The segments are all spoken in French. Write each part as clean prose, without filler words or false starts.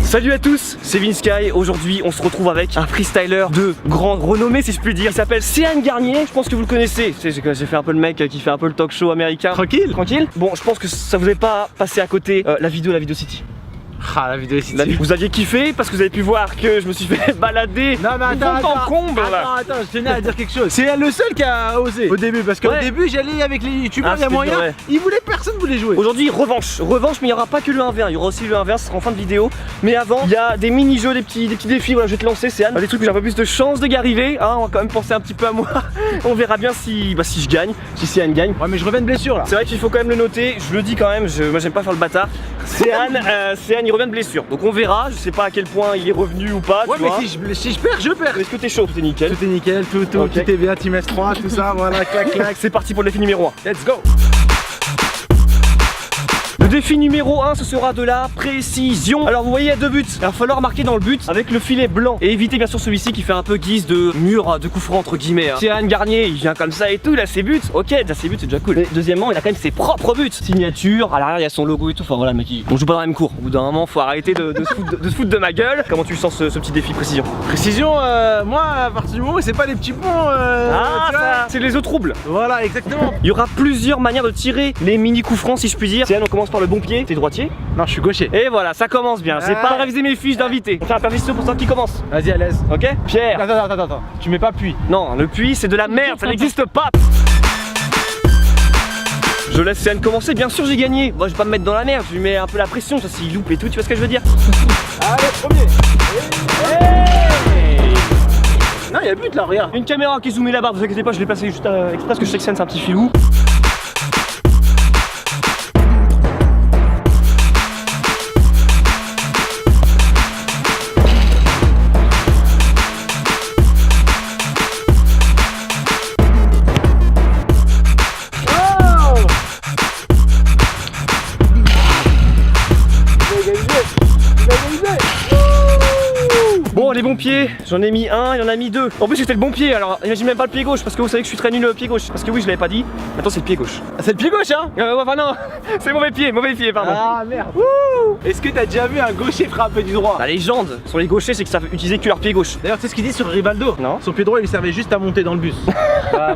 Salut à tous, c'est Vinsky. Aujourd'hui on se retrouve avec un freestyler de grande renommée si je puis dire. Il s'appelle Céane Garnier, je pense que vous le connaissez. J'ai fait un peu le mec qui fait un peu le talk show américain. Tranquille. Tranquille. Bon, je pense que ça vous est pas passé à côté la vidéo City. Ah, la vidéo City. Vous aviez kiffé parce que vous avez pu voir que je me suis fait balader. Non mais attends, je tenais à dire quelque chose. C'est le seul qui a osé au début parce qu'au début j'allais avec les youtubeurs, il y a moyen, personne voulait jouer. Aujourd'hui revanche, mais il n'y aura pas que le 1v1, il y aura aussi le 1v1, ce sera en fin de vidéo. Mais avant, il y a des mini-jeux, des petits défis, voilà je vais te lancer Céane. Des trucs où j'ai un peu plus de chance de y arriver, hein, on va quand même penser un petit peu à moi. On verra bien si je gagne, si Céane gagne. Ouais mais je reviens de blessure là. C'est vrai qu'il faut quand même le noter, je le dis quand même, moi j'aime pas faire le bâtard. Céane il revient de blessure, donc on verra, je sais pas à quel point il est revenu ou pas. Ouais mais si je perds, je perds. Est-ce que t'es chaud? Tout est nickel. Tout est nickel, tout est bien, Team S3, tout ça, voilà, clac clac. C'est parti pour le défi numéro 1. Let's go. Le défi numéro 1, ce sera de la précision. Alors vous voyez, il y a deux buts. Il va falloir marquer dans le but avec le filet blanc et éviter bien sûr celui-ci qui fait un peu guise de mur de coup franc entre guillemets. Céane Garnier, il vient comme ça et tout, il a ses buts. Ok, déjà ses buts, c'est déjà cool. Mais deuxièmement, il a quand même ses propres buts. Signature, à l'arrière il y a son logo et tout. Enfin voilà, mec, on joue pas dans la même cour. Au bout d'un moment, faut arrêter de se foutre de ma gueule. Comment tu sens ce petit défi précision? Précision, moi à partir du moment où c'est pas les petits ponts, c'est les eaux troubles. Voilà, exactement. Il y aura plusieurs manières de tirer les mini coups francs si je puis dire. Céane, on commence par le bon pied. T'es droitier? Non, je suis gaucher. Et voilà, ça commence bien. J'ai pas révisé mes fiches d'invité. On fait un permission pour ça qui commence. Vas-y, à l'aise. Ok? Pierre. Attends. Tu mets pas puits. Non, le puits c'est de la merde, ça n'existe pas. Je laisse Céane commencer, bien sûr j'ai gagné. Moi je vais pas me mettre dans la merde, je lui mets un peu la pression, ça s'il loupe et tout, tu vois ce que je veux dire? Allez, premier. Non, il y a but là, regarde. Une caméra qui est zoomée là-bas, vous inquiétez pas, je l'ai placé juste exprès parce que je sais que Céane c'est un petit filou. Bon, les bons pieds, j'en ai mis un, il en a mis deux. En plus c'était le bon pied, alors imagine même pas le pied gauche parce que vous savez que je suis très nul au pied gauche. Parce que oui, je l'avais pas dit, maintenant c'est le pied gauche. C'est le pied gauche hein? Enfin non, c'est mauvais pied, pardon. Ah merde. Est-ce que t'as déjà vu un gaucher frapper du droit? La légende sur les gauchers, c'est que ça savent utiliser que leur pied gauche. D'ailleurs, tu sais ce qu'il dit sur Rivaldo? Non. Son pied droit il lui servait juste à monter dans le bus.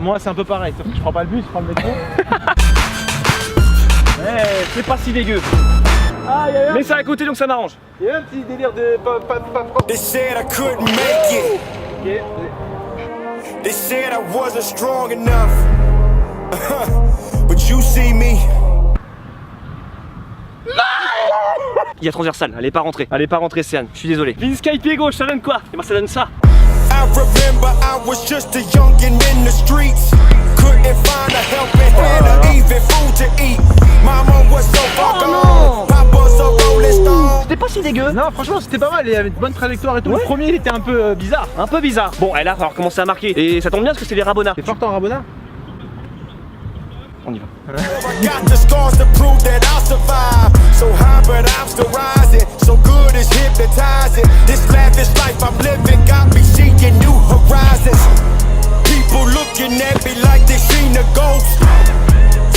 Moi c'est un peu pareil, sauf que je prends pas le bus, je prends le métro. C'est pas si dégueu. Mais c'est à côté donc ça m'arrange. Il y a un petit délire de They said I couldn't make it. They said I wasn't strong enough. But you see me. Il y a transversal, elle est pas rentrée Céane, je suis désolé. Vinsky pied gauche, ça donne quoi? Et moi ça donne ça. I remember I was just a youngin' in the streets. Couldn't find a helping hand or even food to eat. Mama was so far gone. Papa so rolling stone. C'était pas si dégueu. Non, franchement c'était pas mal, il avait une bonne trajectoire et tout. Le premier il était un peu bizarre. Un peu bizarre. Bon, elle a falloir commencer à marquer. Et ça tombe bien parce que c'est les Rabona. T'es fort en Rabona? On y va. I got the scars to prove that I'll survive. So high but I'm still rising. So good it's hypnotizing. This lavish life I'm living got me seeking new horizons. People looking at me like they seen a ghost.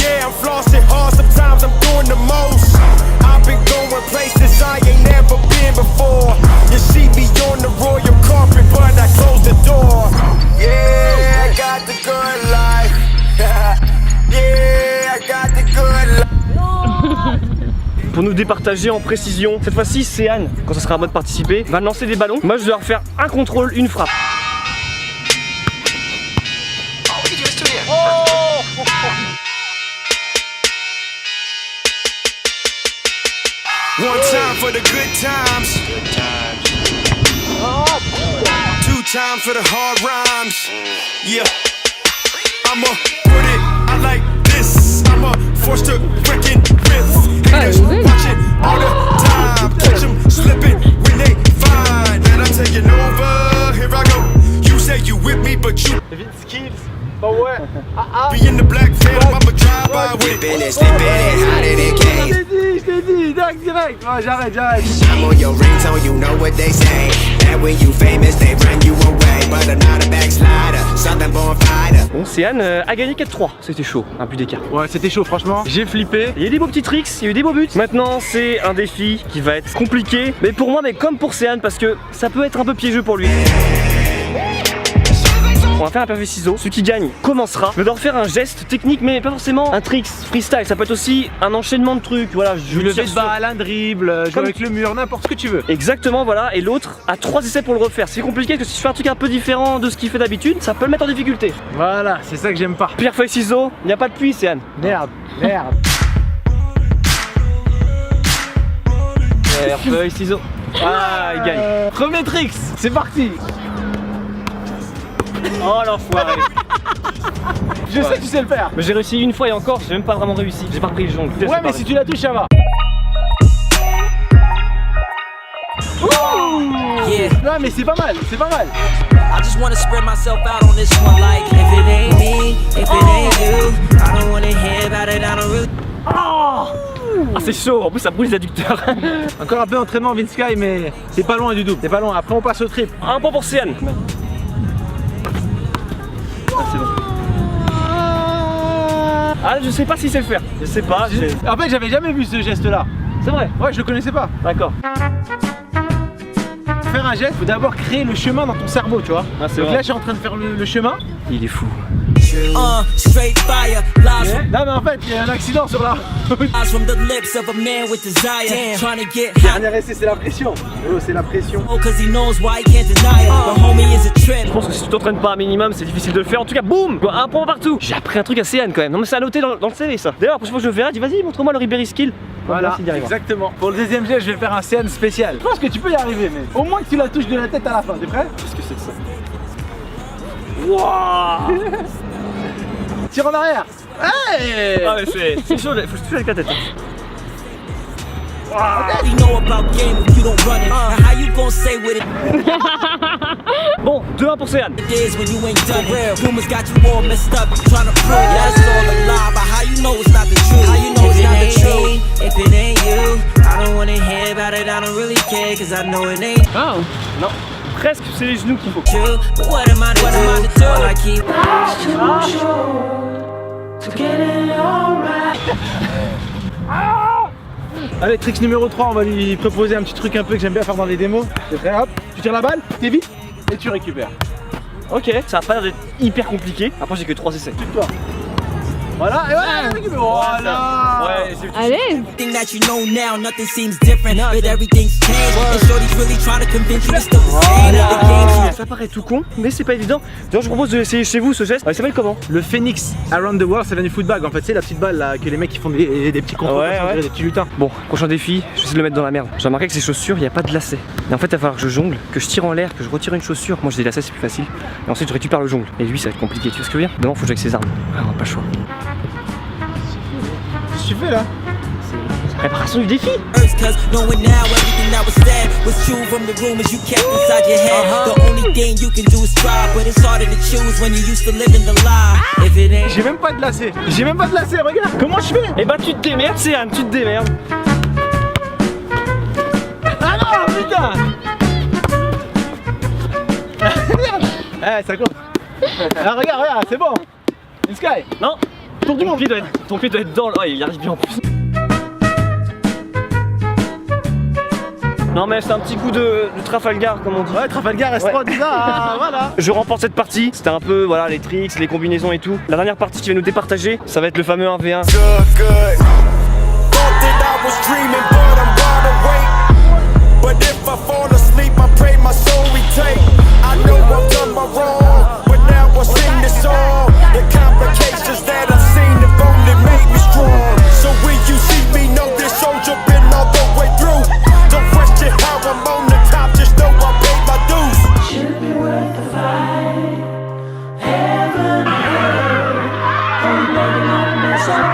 Yeah, I'm flossing hard, sometimes I'm doing the most. I've been going places I ain't never been before. You see me on the royal carpet, but I close the door. Yeah, I got the good life. Yeah, I got the good life. Pour nous départager en précision, cette fois-ci Céane, quand ça sera à moi de participer, va lancer des ballons. Moi je dois refaire un contrôle, une frappe. One time for the good times. Two times for the hard rhymes. Yeah, I'ma put it, I like this. I'ma force to reckon with haters watching all the time. Catch them slipping when they find that I'm taking over. Here I go. You say you with me, but you Bah ouais. be in the black van. I'ma drive by with it. Slipping it, how did it came? Je t'ai dit, direct. Ouais, j'arrête. I'm on your ringtone, you know what they say. That when you famous, they run you away. but I'm not a backslider. Southern born fighter. Bon, Céane a gagné 4-3, c'était chaud, un but d'écart. Ouais, c'était chaud, franchement. J'ai flippé. Il y a eu des beaux petits tricks, il y a eu des beaux buts. Maintenant, c'est un défi qui va être compliqué, mais pour moi, mais comme pour Céane, parce que ça peut être un peu piégeux pour lui. On va faire un perfect ciseau. Celui qui gagne commencera. Mais doit faire un geste technique, mais pas forcément un trick freestyle. Ça peut être aussi un enchaînement de trucs. Voilà, je Le de balle, un dribble, jouer avec le mur, n'importe ce que tu veux. Exactement, voilà. Et l'autre a 3 essais pour le refaire. C'est compliqué parce que si je fais un truc un peu différent de ce qu'il fait d'habitude, ça peut le mettre en difficulté. Voilà, c'est ça que j'aime pas. Pierre, feuille, ciseaux. Il n'y a pas de pluie, Céane. Merde, merde. Pierre, feuille, ciseaux. Ah, il gagne. Premier tricks, c'est parti. Oh l'enfoiré. Je sais que tu sais le faire. Mais j'ai réussi une fois et encore, j'ai même pas vraiment réussi. J'ai pas repris le jongle. Ouais, mais si tu la touches, ça va. Yeah, Ouais, mais c'est pas mal, c'est pas mal. I just wanna spread myself out on this one. Like, if it ain't me, if it ain't you, I don't wanna hear about it, I don't really. Ah, c'est chaud, en plus ça brûle les adducteurs. Encore un peu d'entraînement, Vince Sky, mais c'est pas loin du double. C'est pas loin. Après, on passe au trip. Un point pour Céane. Ah, c'est bon. Ah, je sais pas si c'est le faire. Je sais pas. En fait, j'avais jamais vu ce geste-là. C'est vrai. Ouais, je le connaissais pas. D'accord. Faire un geste, faut d'abord créer le chemin dans ton cerveau, tu vois. Ah, c'est Donc vrai. là, je suis en train de faire le chemin. Il est fou. Straight fire, lies Non, mais en fait, il y a un accident sur la route. from the lips of a man with desire. Trying to get high, Dernier essai, c'est la pression. Oh, c'est la pression. cause he knows why he can't deny it. But homie is a trip. Je pense que si tu t'entraînes pas un minimum, c'est difficile de le faire. En tout cas, boum, un point partout. J'ai appris un truc à Céane quand même. Non, mais c'est à noter dans le CV ça. D'ailleurs, la prochaine fois que je le verrai, dis vas-y, montre-moi le Ribéry skill. Voilà, S'il y arrivera. exactement. Pour le deuxième geste, je vais faire un CN spécial. Je pense que tu peux y arriver, mais au moins que tu la touches de la tête à la fin. T'es prêt? Qu'est-ce que c'est que ça? Wouah. Tire en arrière. Hey! Ah, mais c'est chaud, faut que je touche avec la tête. What do you know about game if you don't run it? And how you gon' say what it Bon, 2-1 pour Céane. is when you ain't done it? Rumors got you all messed up, trying to prove that's all a lie. But how you know it's not the truth? How you know it's not the truth? If it ain't you, I don't wanna hear about it, I don't really care, cause I know it ain't Oh non, presque, c'est les genoux qu'il faut. true. But what am I to do? All I keep Allez, tricks numéro 3, on va lui proposer un petit truc un peu que j'aime bien faire dans les démos. T'es prêt? Hop, tu tires la balle, t'es vite et tu récupères. Ok, ça a pas l'air d'être hyper compliqué. Après, j'ai que 3 essais. Tue-toi. Voilà, et voilà, récupère. Voilà. Ouais, c'est Allez. everything that you know now, nothing seems different, but everything's changed. And shorty's really trying to convince you it's still the same. The game's Ça paraît tout con, mais c'est pas évident. D'ailleurs, je vous propose d'essayer chez vous ce geste. Il s'appelle comment? Le Phoenix Around the World, ça vient du football. En fait, c'est la petite balle là que les mecs qui font des petits contrôles, Ouais, ouais. des petits lutins. Bon, prochain défi, je vais essayer de le mettre dans la merde. J'ai remarqué que ces chaussures, il n'y a pas de lacet. Et en fait, il va falloir que je jongle, que je tire en l'air, que je retire une chaussure. Moi, j'ai des lacets, c'est plus facile. Et ensuite, je récupère le jongle. Et lui, ça va être compliqué. Tu vois ce que je veux dire? Demain, faut que j'aille avec ses armes. Ah, on a pas le choix. Qu'est-ce que tu fais là? Préparation du défi. first, cause knowing now everything that was said was true from the rumors you kept inside your head. The only thing you can do is try, but it's harder to choose when you used to live in the lie. If it ain't J'ai même pas de lacet. J'ai même pas de lacet, regarde. Comment je fais? Et bah, tu te démerdes, Céane, tu te démerdes. Ah non, putain. Merde. Eh, ça compte. Ah, regarde, c'est bon. Une sky. Non, Tour du monde. ton pied doit être dans le. Oh, il y arrive bien en plus. Non, mais c'est un petit coup de Trafalgar, comme on dit. Ouais, Trafalgar S3, dis ça, voilà. Je remporte cette partie, c'était un peu voilà les tricks, les combinaisons et tout. La dernière partie qui va nous départager, ça va être le fameux 1v1. Good. Thought that I was dreaming, but I'm wide awake. But if I fall asleep, I pray my soul retake. I know I've done my wrong, but now I sing this song. The complications that I've seen have only made me strong. So when you see me, know this soldier been all the way through. Don't question how I'm on the top, just know I paid my dues. Should be worth the fight. Heaven, I'm begging not to mess up.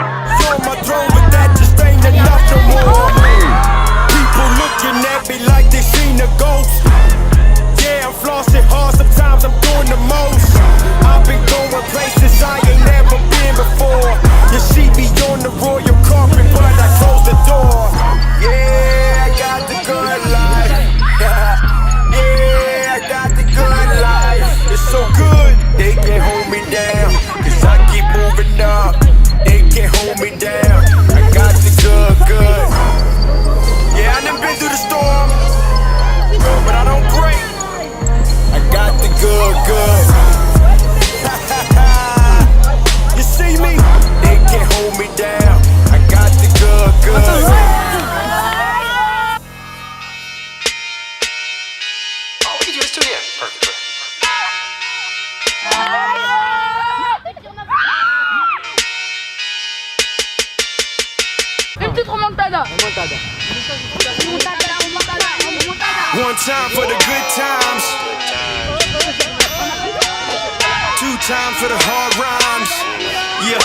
On my throne, but that just ain't enough no more. One time for the good times. Two times for the hard rhymes. Yeah,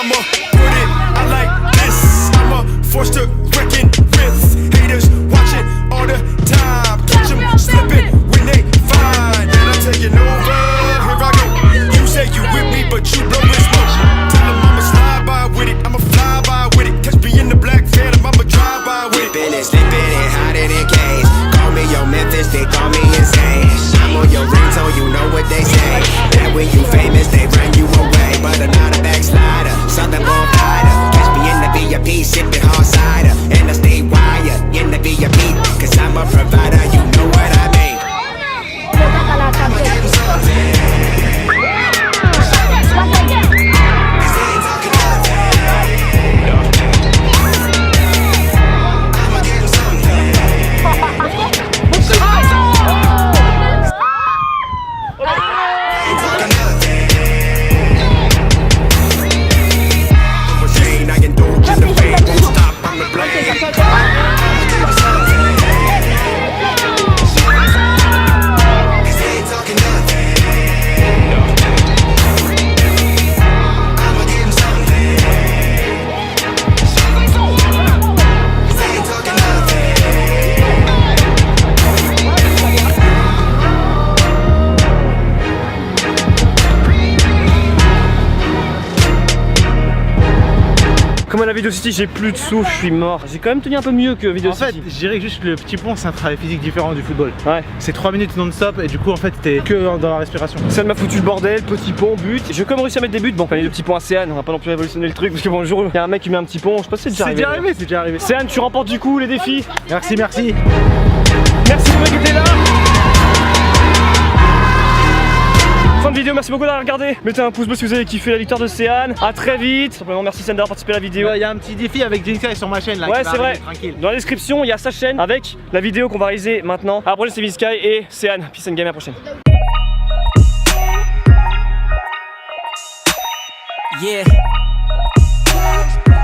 I'ma put it, I like this. I'ma force to reckon with haters watching all the time. Catch them slipping when they find that I'm taking over. Here I go. You say you with me, but you blow this smoke. Tell them I'ma slide by with it. I'ma fly by with it. Catch me in the black phantom, I'ma drive by with it. Whipping and slipping and hiding in cage. Call me your Memphis, they call me insane. I'm on your ringtone, you know what they say. That when you famous, they run you away. But I'm not a backslider, Southern born fighter. Catch me in the VIP, sipping hard cider. And I stay wired in the VIP, cause I'm a provider, you know what I mean. Comme à la Video City, j'ai plus de souffle, je suis mort. J'ai quand même tenu un peu mieux que Video City. En fait, je dirais juste que le petit pont, c'est un travail physique différent du football. Ouais. C'est 3 minutes non-stop et du coup, en fait, t'es que dans la respiration. Ça m'a foutu le bordel, petit pont, but. J'ai quand même réussi à mettre des buts. Bon, fallait le petit pont à Céane, on va pas non plus révolutionner le truc parce que bon, le jour où il y a un mec qui met un petit pont, je sais pas si c'est déjà arrivé. C'est déjà arrivé. Céane, tu remportes du coup les défis. Merci. Merci pour mec qui était là. Fin de vidéo, merci beaucoup d'avoir regardé. Mettez un pouce bleu si vous avez kiffé la victoire de Céane. A très vite. Simplement merci Céane d'avoir participé à la vidéo. Il y a un petit défi avec Jinx sur ma chaîne là. Ouais, qui va c'est vrai. arriver, tranquille. Dans la description, il y a sa chaîne avec la vidéo qu'on va réaliser maintenant. À la prochaine, c'est Vizsky et Céane. Peace and game, à la prochaine. Yeah.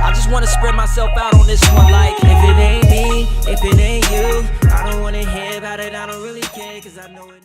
I just wanna spread myself out on this one like if it ain't me, if it ain't you, I don't wanna hear about it, I don't really care cause I know it